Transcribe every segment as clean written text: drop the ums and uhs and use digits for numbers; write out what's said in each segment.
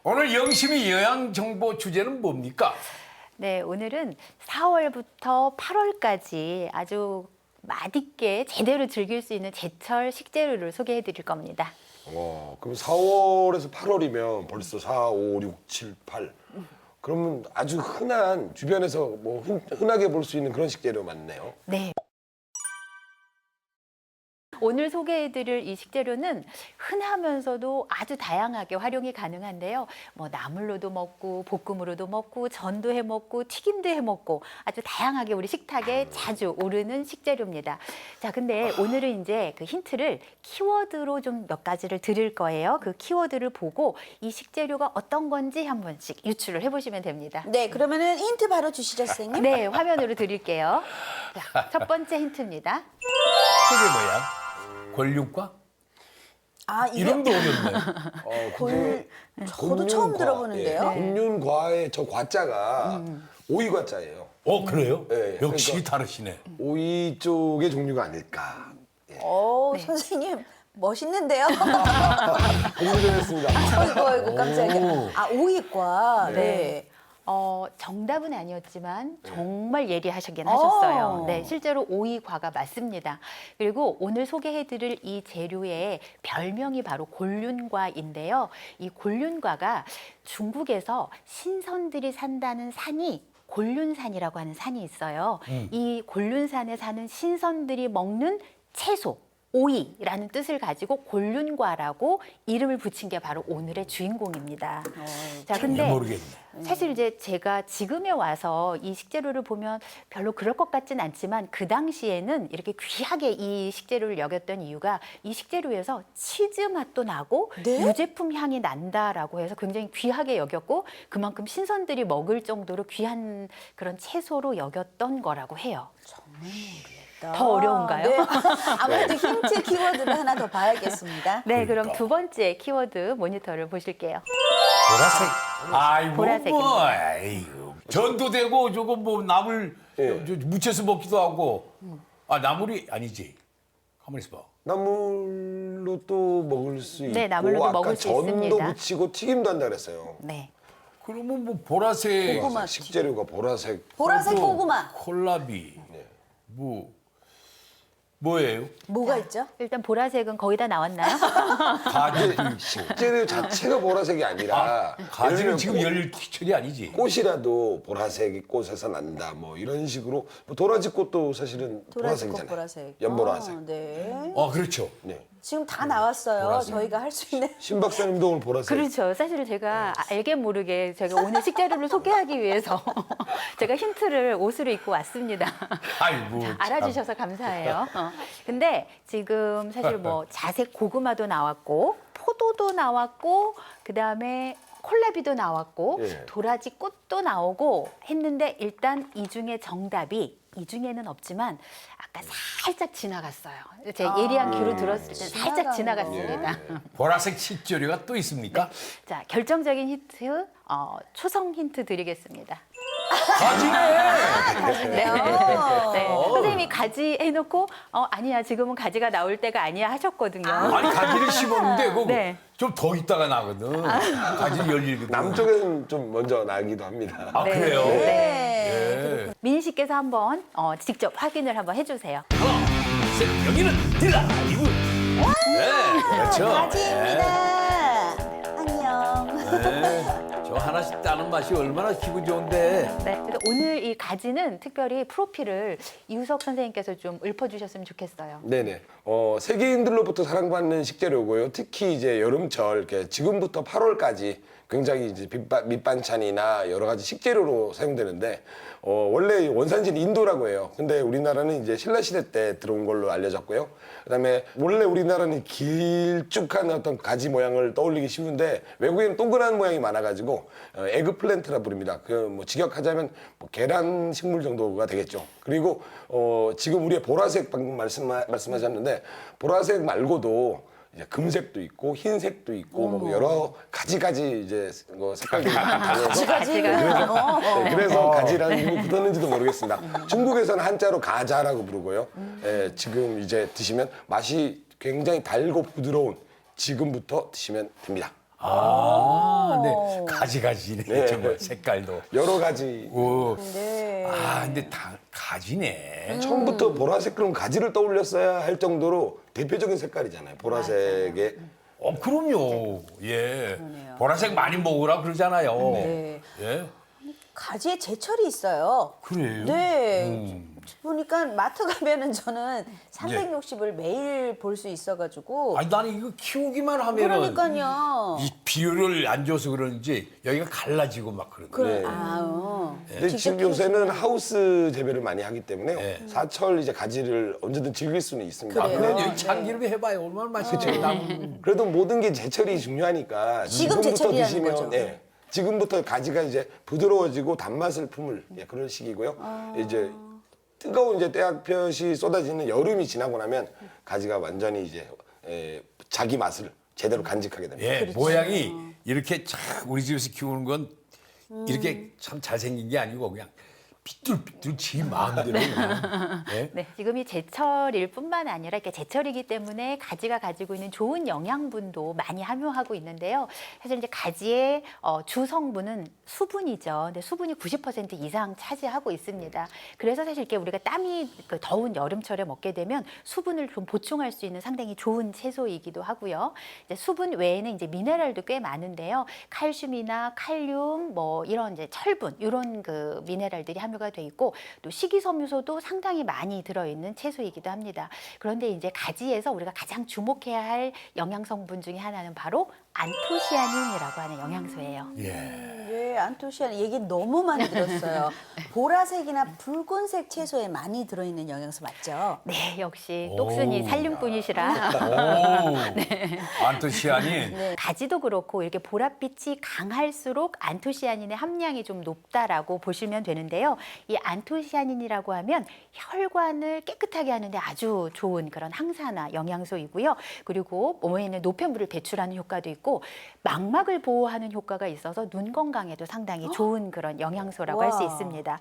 오늘 영심이 영양 정보 주제는 뭡니까? 네, 오늘은 4월부터 8월까지 아주 맛있게 제대로 즐길 수 있는 제철 식재료를 소개해 드릴 겁니다. 그럼 4월에서 8월이면 벌써 4, 5, 6, 7, 8. 그러면 아주 흔한 주변에서 뭐 흔하게 볼 수 있는 그런 식재료 맞네요. 네. 오늘 소개해드릴 이 식재료는 흔하면서도 아주 다양하게 활용이 가능한데요. 뭐 나물로도 먹고 볶음으로도 먹고 전도 해 먹고 튀김도 해 먹고 아주 다양하게 우리 식탁에 자주 오르는 식재료입니다. 자, 근데 오늘은 이제 그 힌트를 키워드로 좀 몇 가지를 드릴 거예요. 그 키워드를 보고 이 식재료가 어떤 건지 한 번씩 유추를 해보시면 됩니다. 네, 그러면은 힌트 바로 주시죠, 선생님. 네, 화면으로 드릴게요. 자, 첫 번째 힌트입니다. 그게 뭐야? 권육과? 아, 이게 이름도 어렵네. 저도 처음 들어보는데요. 곤륜과의 저 과자가 오이과자예요. 그래요? 네, 역시 그러니까- 다르시네. 오이 쪽의 종류가 아닐까. 선생님 멋있는데요. 공부했습니다. 아이고, 깜짝이야. 아, 오이과. 네. 정답은 아니었지만 정말 예리하시긴 하셨어요. 네, 실제로 오이과가 맞습니다. 그리고 오늘 소개해드릴 이 재료의 별명이 바로 곤륜과인데요. 이 곤륜과가 중국에서 신선들이 산다는 산이 곤륜산이라고 하는 산이 있어요. 이 곤륜산에 사는 신선들이 먹는 채소, 오이라는 뜻을 가지고 곤륜과라고 이름을 붙인 게 바로 오늘의 주인공입니다. 자, 전혀 근데 모르겠네. 사실 이제 제가 지금에 와서 이 식재료를 보면 별로 그럴 것 같진 않지만 그 당시에는 이렇게 귀하게 이 식재료를 여겼던 이유가 이 식재료에서 치즈 맛도 나고 네? 유제품 향이 난다라고 해서 굉장히 귀하게 여겼고 그만큼 신선들이 먹을 정도로 귀한 그런 채소로 여겼던 거라고 해요. 더 어려운가요? 네. 아무래도 힌트 키워드를 하나 더 봐야겠습니다. 네, 그럼 그러니까. 두 번째 키워드 모니터를 보실게요. 보라색. 아이고 보라색입니다. 뭐, 아이고. 전도되고 저거 뭐 나물 예. 무쳐서 먹기도 하고. 아 나물이 아니지. 가만히 있어봐. 나물로 또 먹을 수 있고 네, 나물로도 아까 먹을 수 전도 있습니다. 무치고 튀김도 한다 그랬어요. 네. 그러면 뭐 보라색, 고구마 식재료가 보라색. 보라색 또 고구마. 콜라비, 뭐예요? 뭐가 있죠? 일단 보라색은 거의 다 나왔나요? 가지도 있고. 식재료 자체가 보라색이 아니라 가지는 예를 지금 들면 열철이 아니지. 꽃이라도 보라색이 꽃에서 난다 뭐 이런 식으로 뭐 도라지 꽃도 사실은 도라지 보라색이잖아요. 꽃 보라색. 연보라색. 네. 그렇죠. 네. 지금 다 나왔어요. 보라색. 저희가 할 수 있는. 신 박사님도 오늘 보라색. 그렇죠. 사실 제가 알게 모르게 제가 오늘 식재료를 소개하기 위해서 제가 힌트를 옷으로 입고 왔습니다. 아이고. 알아주셔서 감사해요. 근데 지금 사실 뭐 자색 고구마도 나왔고 포도도 나왔고 그다음에 콜라비도 나왔고 예. 도라지 꽃도 나오고 했는데 일단 이 중에 정답이 이 중에는 없지만 아까 살짝 지나갔어요. 제 예리한 귀로 들었을 때 살짝 지나간 지나갔습니다. 보라색 식재료가 또 있습니까? 자, 결정적인 힌트, 초성 힌트 드리겠습니다. 가지네. 네. 선생님이 가지 해놓고 아니야 지금은 가지가 나올 때가 아니야 하셨거든요. 아니 가지를 심었는데 그거 네. 좀 더 있다가 나거든. 가지 열리거든. 남쪽에는 좀 먼저 나기도 합니다. 아 네. 그래요? 네. 민희 씨께서 한번 직접 확인을 한번 해주세요. 하나, 셋, 여기는 드라이브. 네, 그렇죠. 가지입니다. 안녕. 네, 저 하나씩 따는 맛이 얼마나 기분 좋은데. 네. 그래서 오늘 이 가지는 특별히 프로필을 이우석 선생님께서 좀 읊어주셨으면 좋겠어요. 네네. 세계인들로부터 사랑받는 식재료고요. 특히 이제 여름철, 이렇게 지금부터 8월까지 굉장히 이제 밑반찬이나 여러 가지 식재료로 사용되는데, 원래 원산지는 인도라고 해요. 근데 우리나라는 이제 신라시대 때 들어온 걸로 알려졌고요. 그 다음에 원래 우리나라는 길쭉한 어떤 가지 모양을 떠올리기 쉬운데, 외국에는 동그란 모양이 많아가지고, 에그플랜트라 부릅니다. 그 뭐 직역하자면 뭐 계란 식물 정도가 되겠죠. 그리고, 지금 우리의 보라색 방금 말씀하셨는데, 보라색 말고도 이제 금색도 있고 흰색도 있고 뭐 여러 가지 이제 뭐 색깔들이 다녀서 그래서 가지라는 이름이 붙었는지도 모르겠습니다. 중국에서는 한자로 가자라고 부르고요. 지금 이제 드시면 맛이 굉장히 달고 부드러운 지금부터 드시면 됩니다. 네. 가지네. 정말 색깔도. 여러 가지. 오. 네. 근데 다 가지네. 처음부터 보라색 그럼 가지를 떠올렸어야 할 정도로 대표적인 색깔이잖아요. 보라색에. 그럼요. 예. 그러네요. 보라색 많이 먹으라 그러잖아요. 네. 예. 가지에 제철이 있어요. 그래요? 네. 보니까 마트 가면은 저는 예. 360을 매일 볼 수 있어가지고. 아니 나는 이거 키우기만 하면은 그러니까요. 이 비료를 안 줘서 그런지 여기가 갈라지고 막 그런 그래. 거예요. 근데 직접 지금 요새는 키우시구나. 하우스 재배를 많이 하기 때문에 네. 사철 이제 가지를 언제든 즐길 수는 있습니다. 그래요? 근데 그럼 여기 참기름에 해봐요. 얼마나 맛있겠어요. 그래도 모든 게 제철이 중요하니까 지금 지금부터 제철이라는 드시면 거죠. 예, 지금부터 가지가 이제 부드러워지고 단맛을 품을 그런 시기고요. 이제 뜨거운 이제 때학볕이 쏟아지는 여름이 지나고 나면 가지가 완전히 이제 자기 맛을 제대로 간직하게 됩니다. 예, 모양이 이렇게 참 우리 집에서 키우는 건 이렇게 참 잘생긴 게 아니고 그냥 삐뚤삐뚤 지 마음대로 그냥. 예? 네, 지금이 제철일 뿐만 아니라 이렇게 제철이기 때문에 가지가 가지고 있는 좋은 영양분도 많이 함유하고 있는데요. 사실 이제 가지의 주 성분은 수분이죠. 근데 수분이 90% 이상 차지하고 있습니다. 그래서 사실 이렇게 우리가 땀이 그 더운 여름철에 먹게 되면 수분을 좀 보충할 수 있는 상당히 좋은 채소이기도 하고요. 이제 수분 외에는 이제 미네랄도 꽤 많은데요. 칼슘이나 칼륨, 뭐 이런 이제 철분 이런 그 미네랄들이 함유가 돼 있고 또 식이섬유소도 상당히 많이 들어있는 채소이기도 합니다. 그런데 이제 가지에서 우리가 가장 주목해야 할 영양 성분 중에 하나는 바로 안토시아닌이라고 하는 영양소예요. 네, 안토시아닌 얘기 너무 많이 들었어요. 보라색이나 붉은색 채소에 많이 들어있는 영양소 맞죠? 네, 역시 똑순이 살림꾼이시라. 오, 안토시아닌. 네, 가지도 그렇고 이렇게 보랏빛이 강할수록 안토시아닌의 함량이 좀 높다라고 보시면 되는데요. 이 안토시아닌이라고 하면 혈관을 깨끗하게 하는데 아주 좋은 그런 항산화 영양소이고요. 그리고 몸에 있는 노폐물을 배출하는 효과도 있고 망막을 보호하는 효과가 있어서 눈 건강에도 상당히 좋은 그런 영양소라고 할 수 우와. 있습니다.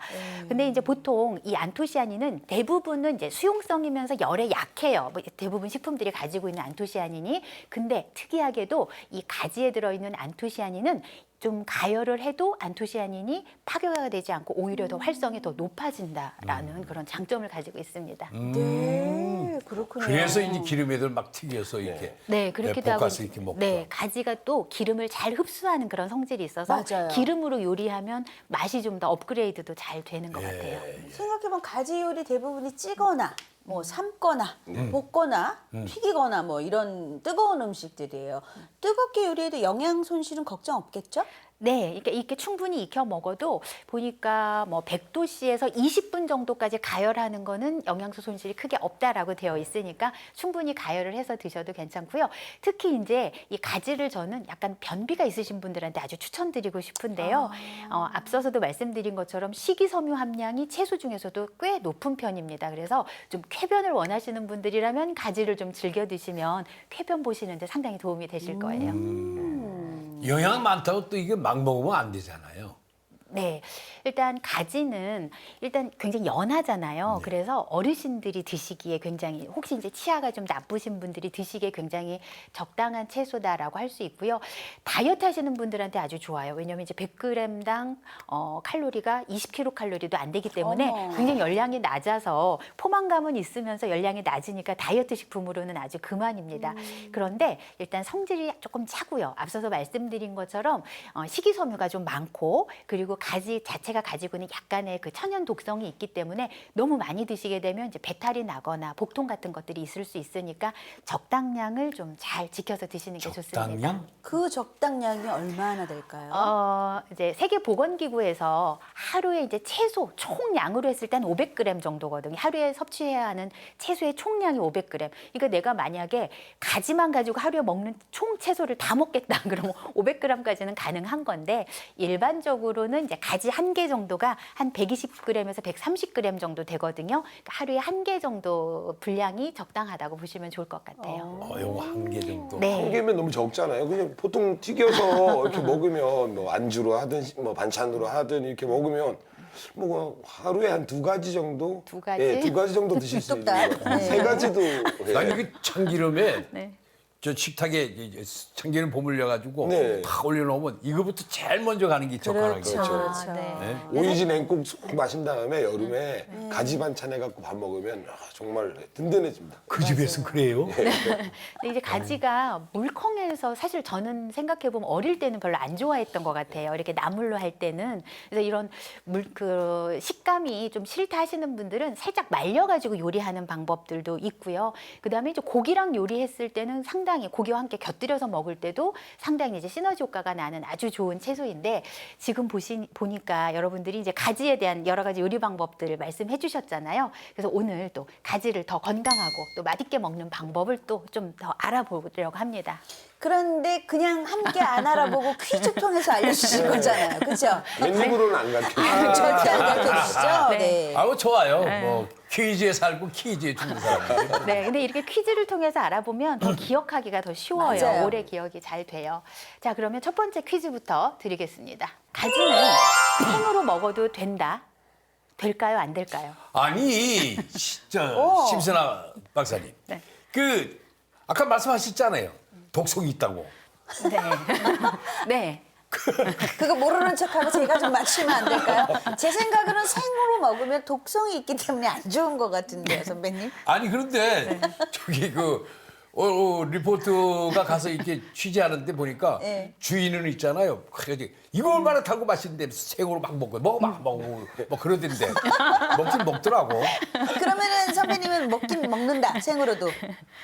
근데 이제 보통 이 안토시아닌은 대부분은 이제 수용성이면서 열에 약해요. 뭐 대부분 식품들이 가지고 있는 안토시아닌이. 근데 특이하게도 이 가지에 들어있는 안토시아닌은 좀 가열을 해도 안토시아닌이 파괴가 되지 않고 오히려 더 활성이 더 높아진다라는 그런 장점을 가지고 있습니다. 네, 그렇군요. 그래서 이제 기름에들 막 튀겨서 이렇게 네, 그렇기도 하고. 볶아서 이렇게 먹고. 네, 가지가 또 기름을 잘 흡수하는 그런 성질이 있어서 맞아요. 기름으로 요리하면 맛이 좀 더 업그레이드도 잘 되는 예. 것 같아요. 생각해보면 가지 요리 대부분이 찌거나 뭐 삶거나 볶거나 튀기거나 뭐 이런 뜨거운 음식들이에요. 뜨겁게 요리해도 영양 손실은 걱정 없겠죠? 네, 이렇게 충분히 익혀 먹어도 보니까 뭐 100도씨에서 20분 정도까지 가열하는 거는 영양소 손실이 크게 없다라고 되어 있으니까 충분히 가열을 해서 드셔도 괜찮고요. 특히 이제 이 가지를 저는 약간 변비가 있으신 분들한테 아주 추천드리고 싶은데요. 앞서서도 말씀드린 것처럼 식이섬유 함량이 채소 중에서도 꽤 높은 편입니다. 그래서 좀 쾌변을 원하시는 분들이라면 가지를 좀 즐겨 드시면 쾌변 보시는데 상당히 도움이 되실 거예요. 영양 많다고 또 이게 막 먹으면 안 되잖아요. 네, 일단 가지는 일단 굉장히 연하잖아요. 그래서 어르신들이 드시기에 굉장히 혹시 이제 치아가 좀 나쁘신 분들이 드시기에 굉장히 적당한 채소다라고 할 수 있고요. 다이어트 하시는 분들한테 아주 좋아요. 왜냐하면 이제 100g당 칼로리가 20kcal도 안 되기 때문에 어머. 굉장히 열량이 낮아서 포만감은 있으면서 열량이 낮으니까 다이어트 식품으로는 아주 그만입니다. 그런데 일단 성질이 조금 차고요. 앞서서 말씀드린 것처럼 식이섬유가 좀 많고 그리고 가지 자체가 가지고 있는 약간의 그 천연 독성이 있기 때문에 너무 많이 드시게 되면 이제 배탈이 나거나 복통 같은 것들이 있을 수 있으니까 적당량을 좀 잘 지켜서 드시는 게 좋습니다. 적당량? 그 적당량이 얼마나 될까요? 이제 세계보건기구에서 하루에 이제 채소 총량으로 했을 땐 500g 정도거든요. 하루에 섭취해야 하는 채소의 총량이 500g. 그러니까 내가 만약에 가지만 가지고 하루에 먹는 총 채소를 다 먹겠다. 그러면 500g까지는 가능한 건데 일반적으로는 이제 가지 한 개 정도가 한 120g에서 130g 정도 되거든요. 그러니까 하루에 한 개 정도 분량이 적당하다고 보시면 좋을 것 같아요. 요거 한 개 정도. 네. 한 개면 너무 적잖아요. 그냥 보통 튀겨서 이렇게 먹으면 뭐 안주로 하든 뭐 반찬으로 하든 이렇게 먹으면 뭐 하루에 한 2가지 정도? 두 가지? 예, 2가지 정도 드실 수 있는 뚝딱. 거. 네. 3가지도. 예. 난 이게 참기름에 네. 저 식탁에 이제 참기름 버물려 가지고 네. 팍 올려놓으면 이거부터 제일 먼저 가는 게 젓가락이에요. 그렇죠. 네. 오이지 냉국 쑥 마신 다음에 여름에 가지 반찬 해갖고 밥 먹으면 정말 든든해집니다. 그 집에서 그래요. 근데 이제 가지가 물컹해서 사실 저는 생각해 보면 어릴 때는 별로 안 좋아했던 것 같아요. 이렇게 나물로 할 때는 그래서 이런 그 식감이 좀 싫다 하시는 분들은 살짝 말려가지고 요리하는 방법들도 있고요. 그다음에 이제 고기랑 요리했을 때는 상당히 고기와 함께 곁들여서 먹을 때도 상당히 이제 시너지 효과가 나는 아주 좋은 채소인데 지금 보니까 여러분들이 이제 가지에 대한 여러 가지 요리 방법들을 말씀해 주셨잖아요. 그래서 오늘 또 가지를 더 건강하고 또 맛있게 먹는 방법을 또 좀 더 알아보려고 합니다. 그런데 그냥 함께 안 알아보고 퀴즈 통해서 알려주신 거잖아요. 그렇죠? 맨입으로는 안 가르쳐요. 절대 안 가르쳐주시죠? 네. 네. 아우 좋아요. 뭐 퀴즈에 살고 퀴즈에 죽는 사람이에요. 네, 근데 이렇게 퀴즈를 통해서 알아보면 더 기억하기가 더 쉬워요. 맞아요. 오래 기억이 잘 돼요. 자, 그러면 첫 번째 퀴즈부터 드리겠습니다. 가지는 생으로 먹어도 된다. 될까요? 안 될까요? 아니 진짜 오. 심선아 박사님. 네. 그 아까 말씀하셨잖아요. 독성이 있다고. 네. 네. 그거 모르는 척하고 제가 좀 맞추면 안 될까요? 제 생각으로는 생으로 먹으면 독성이 있기 때문에 안 좋은 것 같은데요, 선배님? 아니 그런데 저기 그 리포터가 가서 이렇게 취재하는데 보니까 네. 주인은 있잖아요. 그래가지고 이거 얼마나 달고 맛있는데 생으로 막 먹어봐 먹고 뭐 그러던데 먹긴 먹더라고. 그러면은 선배님은 먹긴 먹는다, 생으로도.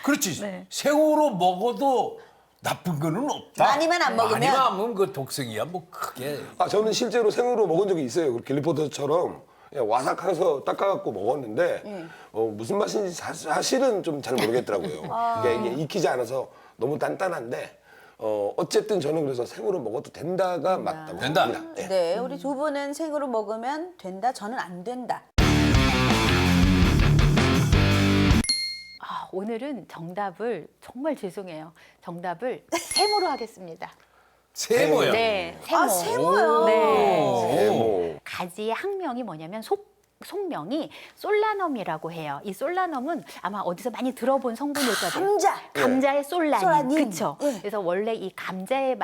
그렇지. 생으로 먹어도 나쁜 거는 없다. 많이만 안 먹으면? 많이만 안 먹으면 그 독성이야 뭐 크게. 저는 실제로 생으로 먹은 적이 있어요. 그렇게 리포터처럼 그냥 와삭해서 닦아갖고 먹었는데 무슨 맛인지 사실은 좀 잘 모르겠더라고요. 이게 익히지 않아서 너무 단단한데 어쨌든 저는 그래서 생으로 먹어도 된다가 맞다고 된다. 봅니다. 네. 네, 우리 두 분은 생으로 먹으면 된다, 저는 안 된다. 아, 오늘은 정답을 정말 죄송해요. 정답을 세모로 하겠습니다. 세모요. 네, 세모. 아, 세모요? 네. 세모. 가지의 학명이 뭐냐면 속명이 솔라넘이라고 해요. 이 솔라넘은 아마 어디서 많이 들어본 성분일 거예요. 감자. 감자의 솔라닌. 솔라닌. 그렇죠. 예. 그래서 원래 이 감자에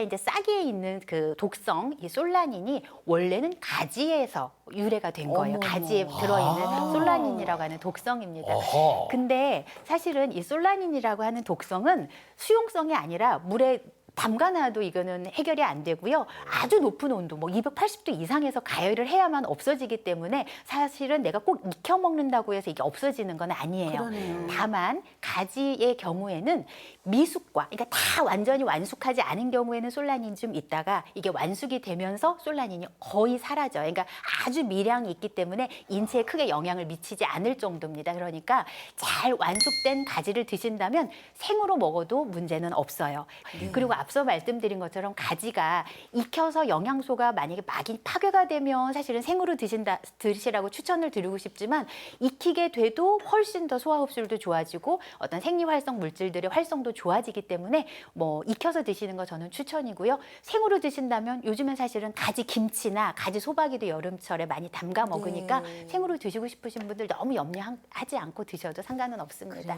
이제 싹에 있는 그 독성, 이 솔라닌이 원래는 가지에서 유래가 된 거예요. 어머머. 가지에 들어있는 솔라닌이라고 하는 독성입니다. 어허. 근데 사실은 이 솔라닌이라고 하는 독성은 수용성이 아니라 물에 담가놔도 이거는 해결이 안 되고요. 아주 높은 온도, 뭐 280도 이상에서 가열을 해야만 없어지기 때문에 사실은 내가 꼭 익혀 먹는다고 해서 이게 없어지는 건 아니에요. 그러네요. 다만 가지의 경우에는 미숙과, 그러니까 다 완전히 완숙하지 않은 경우에는 솔라닌이 좀 있다가 이게 완숙이 되면서 솔라닌이 거의 사라져요. 그러니까 아주 미량이 있기 때문에 인체에 크게 영향을 미치지 않을 정도입니다. 그러니까 잘 완숙된 가지를 드신다면 생으로 먹어도 문제는 없어요. 그리고 앞서 말씀드린 것처럼 가지가 익혀서 영양소가 만약에 많이 파괴가 되면 사실은 생으로 드시라고 추천을 드리고 싶지만 익히게 돼도 훨씬 더 소화 흡수율도 좋아지고 어떤 생리활성 물질들의 활성도 좋아지기 때문에 뭐 익혀서 드시는 거 저는 추천이고요. 생으로 드신다면 요즘은 사실은 가지 김치나 가지 소박이도 여름철에 많이 담가 먹으니까 생으로 드시고 싶으신 분들 너무 염려하지 않고 드셔도 상관은 없습니다.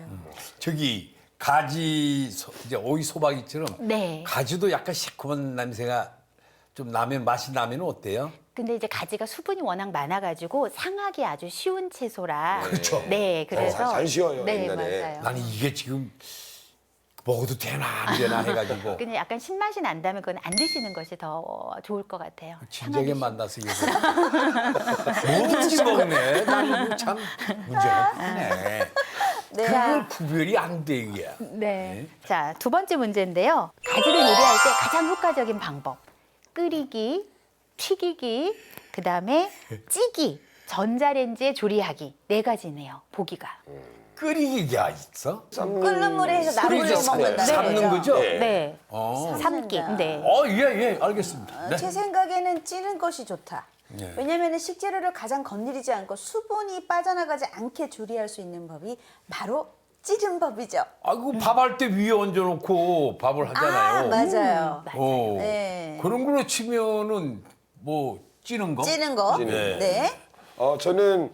저기 가지 이제 오이 소박이처럼 네. 가지도 약간 시큼한 냄새가 좀 나면 맛이 나면 어때요? 근데 이제 가지가 수분이 워낙 많아가지고 상하기 아주 쉬운 채소라. 그렇죠. 네, 그래서 잘 쉬어요, 네, 옛날에. 맞아요. 나는 이게 지금 먹어도 되나 안 되나 해가지고 그냥 약간 신맛이 난다면 그건 안 드시는 것이 더 좋을 것 같아요. 진작에 만나서 이거 뭐든지 먹네. 나 이거 참 문제가 크네. 네. 그걸 구별이 안 돼 이게. 네. 자, 두 번째 문제인데요. 가지를 요리할 때 가장 효과적인 방법. 끓이기, 튀기기, 그다음에 찌기, 전자레인지에 조리하기. 네 가지네요. 보기가. 끓이기가 있어? 끓는 물에 해서 나물로 끓이죠. 먹는다. 삶는 거죠? 네. 네. 어. 삶기. 네. 예, 알겠습니다. 네. 제 생각에는 찌는 것이 좋다. 네. 왜냐하면 식재료를 가장 건드리지 않고 수분이 빠져나가지 않게 조리할 수 있는 법이 바로 찌는 법이죠. 아이고 밥할 때 위에 얹어놓고 밥을 하잖아요. 맞아요. 어. 네. 그런 걸로 치면은 뭐 찌는 거? 찌는 거. 네. 네. 저는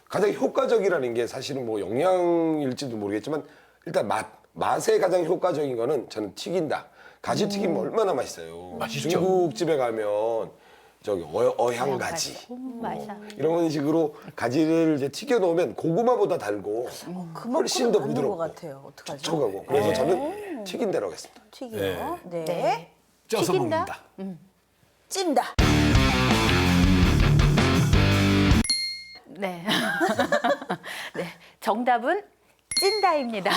가장 효과적이라는 게 사실은 뭐 영양일지도 모르겠지만 일단 맛에 가장 효과적인 거는 저는 튀긴다. 가지 튀김 얼마나 맛있어요. 맛있죠. 중국집에 가면 저기 어향가지 맞아. 이런 식으로 가지를 이제 튀겨 놓으면 고구마보다 달고 훨씬 더 맞는 부드럽고 것 같아요. 어떡하죠? 촉촉하고. 그래서 저는 튀긴 대로 하겠습니다. 튀기요. 네. 네. 쪄서 튀긴다? 먹는다. 찐다. 네. 네. 정답은 찐다입니다.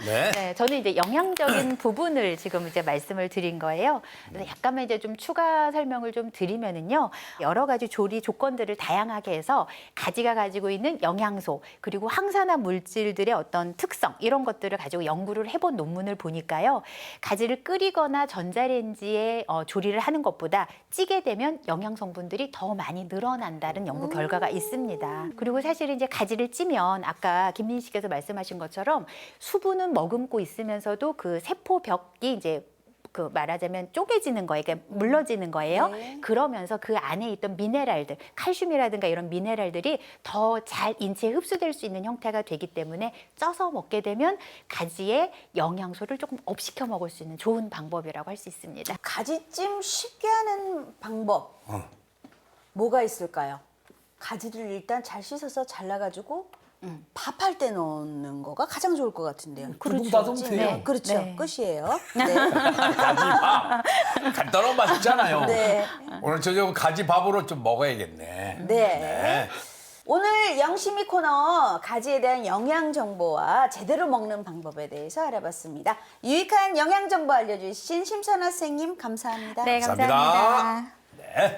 네. 네, 저는 이제 영양적인 부분을 지금 이제 말씀을 드린 거예요. 그래서 약간만 이제 좀 추가 설명을 좀 드리면은요, 여러 가지 조리 조건들을 다양하게 해서 가지가 가지고 있는 영양소 그리고 항산화 물질들의 어떤 특성 이런 것들을 가지고 연구를 해본 논문을 보니까요, 가지를 끓이거나 전자레인지에 조리를 하는 것보다 찌게 되면 영양 성분들이 더 많이 늘어난다는 연구 결과가 있습니다. 그리고 사실 이제 가지를 찌면 아까 김민 씨께서 말씀하신 것처럼 수분은 머금고 있으면서도 그 세포벽이 이제 그 말하자면 쪼개지는 거예요. 그러니까 물러지는 거예요. 네. 그러면서 그 안에 있던 미네랄들, 칼슘이라든가 이런 미네랄들이 더 잘 인체에 흡수될 수 있는 형태가 되기 때문에 쪄서 먹게 되면 가지의 영양소를 조금 업시켜 먹을 수 있는 좋은 방법이라고 할 수 있습니다. 가지찜 쉽게 하는 방법 뭐가 있을까요? 가지를 일단 잘 씻어서 잘라가지고 밥할 때 넣는 거가 가장 좋을 것 같은데요. 두둥다둥해요. 네, 그렇죠. 네. 끝이에요. 네. 가지밥 간단하고 맛있잖아요. 네. 오늘 저녁 가지밥으로 좀 먹어야겠네. 네. 오늘 영심이 코너 가지에 대한 영양 정보와 제대로 먹는 방법에 대해서 알아봤습니다. 유익한 영양 정보 알려주신 심선아 선생님 감사합니다. 네, 감사합니다. 감사합니다. 네.